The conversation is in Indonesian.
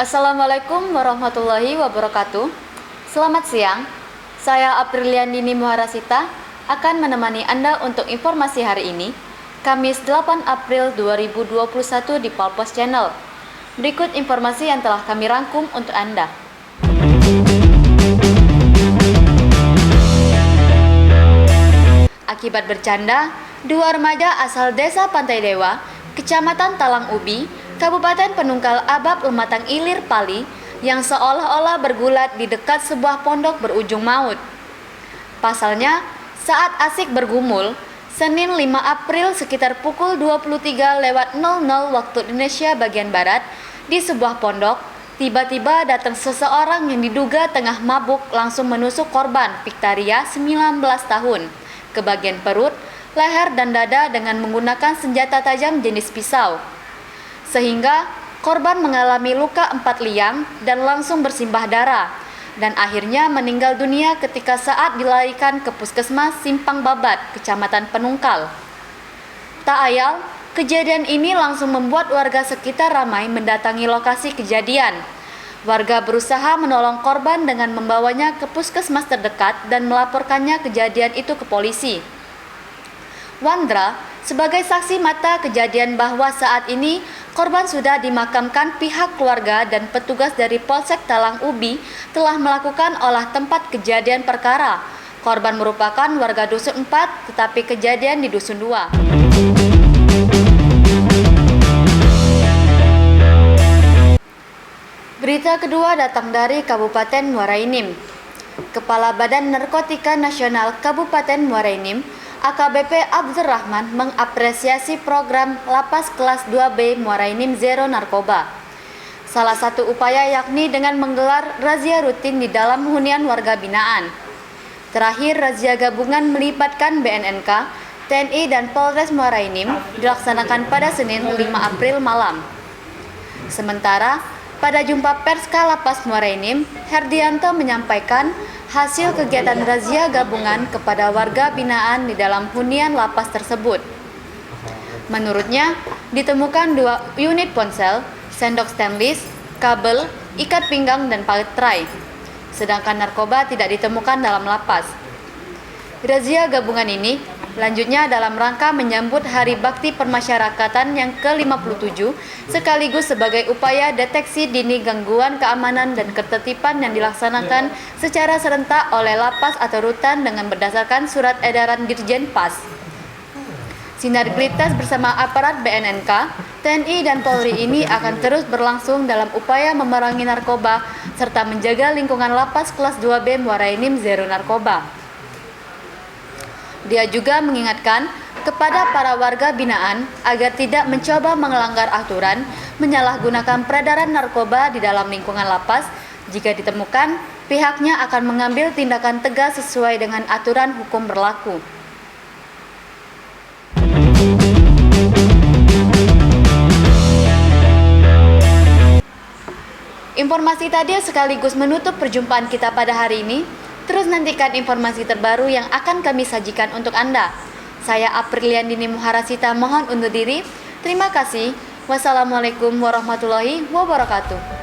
Assalamualaikum warahmatullahi wabarakatuh. Selamat siang, saya Apriliandini Muharasita akan menemani Anda untuk informasi hari ini, Kamis 8 April 2021 di Palpos Channel. Berikut informasi yang telah kami rangkum untuk Anda. Akibat bercanda, dua remaja asal Desa Pantai Dewa, Kecamatan Talang Ubi, Kabupaten Penungkal Abab Lematang Ilir Pali, yang seolah-olah bergulat di dekat sebuah pondok berujung maut. Pasalnya, saat asik bergumul, Senin 5 April sekitar pukul 23.00 waktu Indonesia bagian Barat, di sebuah pondok, tiba-tiba datang seseorang yang diduga tengah mabuk langsung menusuk korban Victoria 19 tahun ke bagian perut, leher dan dada dengan menggunakan senjata tajam jenis pisau. Sehingga korban mengalami luka 4 liang dan langsung bersimbah darah, dan akhirnya meninggal dunia ketika saat dilarikan ke Puskesmas Simpang Babat, Kecamatan Penungkal. Tak ayal, kejadian ini langsung membuat warga sekitar ramai mendatangi lokasi kejadian. Warga berusaha menolong korban dengan membawanya ke puskesmas terdekat dan melaporkannya kejadian itu ke polisi. Wandra, sebagai saksi mata kejadian bahwa saat ini korban sudah dimakamkan, pihak keluarga dan petugas dari Polsek Talang Ubi telah melakukan olah tempat kejadian perkara. Korban merupakan warga Dusun 4, tetapi kejadian di Dusun 2. Berita kedua datang dari Kabupaten Muara Enim. Kepala Badan Narkotika Nasional Kabupaten Muara Enim, AKBP Abdurrahman, mengapresiasi program Lapas Kelas 2B Muara Enim Zero Narkoba. Salah satu upaya yakni dengan menggelar razia rutin di dalam hunian warga binaan. Terakhir, razia gabungan melibatkan BNNK, TNI dan Polres Muara Enim dilaksanakan pada Senin 5 April malam. Sementara, pada jumpa pers Kalapas Muara Enim, Herdianto menyampaikan hasil kegiatan razia gabungan kepada warga binaan di dalam hunian lapas tersebut. Menurutnya, ditemukan 2 unit ponsel, sendok stainless, kabel, ikat pinggang, dan baterai. Sedangkan narkoba tidak ditemukan dalam lapas. Razia gabungan ini selanjutnya dalam rangka menyambut Hari Bakti Permasyarakatan yang ke-57 sekaligus sebagai upaya deteksi dini gangguan keamanan dan ketertiban yang dilaksanakan secara serentak oleh lapas atau rutan dengan berdasarkan surat edaran Dirjen Pas. Sinergitas bersama aparat BNNK, TNI dan Polri ini akan terus berlangsung dalam upaya memerangi narkoba serta menjaga lingkungan lapas kelas 2B Muara Enim Zero Narkoba. Dia juga mengingatkan kepada para warga binaan agar tidak mencoba melanggar aturan, menyalahgunakan peredaran narkoba di dalam lingkungan lapas. Jika ditemukan, pihaknya akan mengambil tindakan tegas sesuai dengan aturan hukum berlaku. Informasi tadi sekaligus menutup perjumpaan kita pada hari ini. Terus nantikan informasi terbaru yang akan kami sajikan untuk Anda. Saya Apriliandini Muharasita mohon undur diri. Terima kasih. Wassalamualaikum warahmatullahi wabarakatuh.